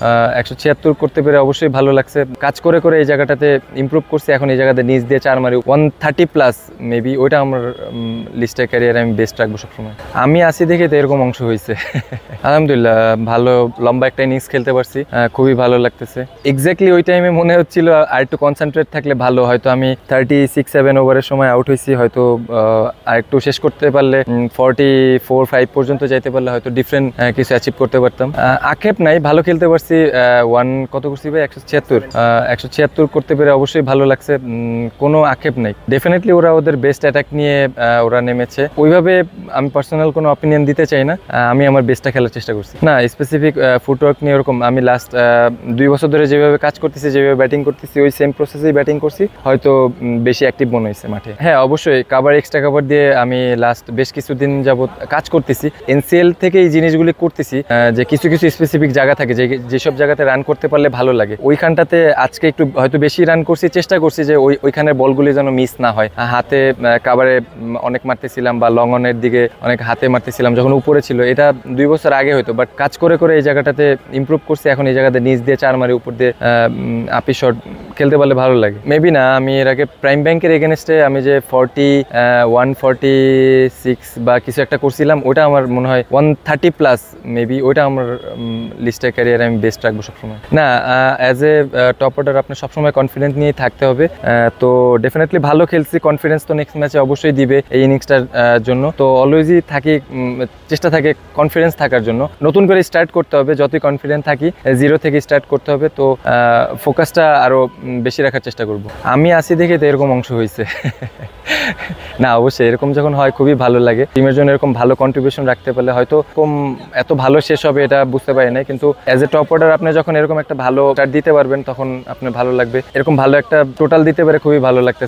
176 করতে পেরে অবশ্যই ভালো লাগছে। কাজ করে করে এই জায়গাটাতে ইমপ্রুভ করছি, এখন এই জায়গাতে নিচ দিয়ে 4 মারি 130+ মেবি, ওইটা আমার লিস্টের ক্যারিয়ারে আমি বেস্ট রাখবো সবসময়। আমি আসি দেখে তো এরকম অংশ হয়েছে। আলহামদুলিল্লাহ, ভালো লম্বা একটা ইনিংস খেলতে পারছি, খুবই ভালো লাগতেছে। এক্স্যাক্টলি ওই টাইমে মনে হচ্ছিল আর একটু কনসেন্ট্রেট থাকলে ভালো, হয়তো আমি 36-7 ওভারের সময় আউট হয়েছি, হয়তো আর একটু শেষ করতে পারলে 44-5 পর্যন্ত যাইতে পারলে হয়তো ডিফারেন্ট কিছু অ্যাচিভ করতে পারতাম। আক্ষেপ নাই, ভালো খেলতে পারছি। কত করছি ভাই? 176 করতে পেরে অবশ্যই ভালো লাগছে, কোনো আক্ষেপ নাই। ডেফিনেটলি ওরা ওদের বেস্ট অ্যাটাক নিয়ে ওরা নেমেছে, ওইভাবে আমি পার্সোনাল কোনো অপিনিয়ন দিতে চাই না। আমি আমার বেস্টটা খেলার চেষ্টা করছি। না, স্পেসিফিক ফুটওয়ার্ক নিয়ে ওরকম আমি লাস্ট 2 বছর ধরে যেভাবে কাজ করতেছি, যেভাবে ব্যাটিং করতেছি, ওই সেম প্রসেসেই ব্যাটিং করছি, হয়তো বেশি অ্যাক্টিভ মনে হয়েছে মাঠে। হ্যাঁ অবশ্যই, কাভার এক্সট্রা কাভার দিয়ে আমি লাস্ট বেশ কিছুদিন যাবত কাজ করতেছি। এনসিএল থেকে এই জিনিসগুলি করতেছি, যে কিছু কিছু স্পেসিফিক জায়গা থাকে যেসব জায়গাতে রান করতে পারলে ভালো লাগে, ওইখানটাতে আজকে একটু হয়তো বেশি রান করছি, চেষ্টা করছি যে ওইখানের বলগুলি যেন মিস না হয়। হাতে কাভারে অনেক মারতেছিলাম বা লং অনের দিকে অনেক হাতে মারতেছিলাম যখন উপরে ছিল, এটা 2 বছর আগে হয়তো, বাট কাজ করে করে এই জায়গাটাতে ইমপ্রুভ করছি, এখন এই জায়গাতে নিচ দিয়ে 4 মারি উপর দিয়ে আপি শট খেলতে পারলে ভালো লাগে। মেবি না, আমি এর আগে প্রাইম ব্যাংকের এগেনস্টে আমি যে 146 বা কিছু একটা করছিলাম, ওটা আমার মনে হয় 130+ মেবি, ওইটা আমার লিস্টের ক্যারিয়ারে আমি বেস্ট রাখবো সবসময়। না, অ্যাজ এ টপ অর্ডার আপনার সবসময় কনফিডেন্ট নিয়ে থাকতে হবে। তো ডেফিনেটলি ভালো খেলছি, কনফিডেন্স তো নেক্সট ম্যাচে অবশ্যই দিবে এই ইনিংসটার জন্য। তো অলওয়েজই থাকি, চেষ্টা থাকে কনফিডেন্স থাকার জন্য। নতুন করে স্টার্ট করতে হবে, যতই কনফিডেন্ট থাকি 0 থেকে স্টার্ট করতে হবে। তো ফোকাসটা আরও বেশি রাখার চেষ্টা করব। আমি আসি দেখে তো এরকম অংশ হয়েছে। না অবশ্যই, এরকম যখন হয় খুবই ভালো লাগে। টিমের জন্য এরকম ভালো কন্ট্রিবিউশন রাখতে পারলে হয়তো এত ভালো শেষ হবে এটা বুঝতে পারি না, কিন্তু অ্যাজ এ টপ অর্ডার আপনি যখন এরকম একটা ভালো স্টার্ট দিতে পারবেন তখন আপনার ভালো লাগবে। এরকম ভালো একটা টোটাল দিতে পারে খুবই ভালো লাগতেছে।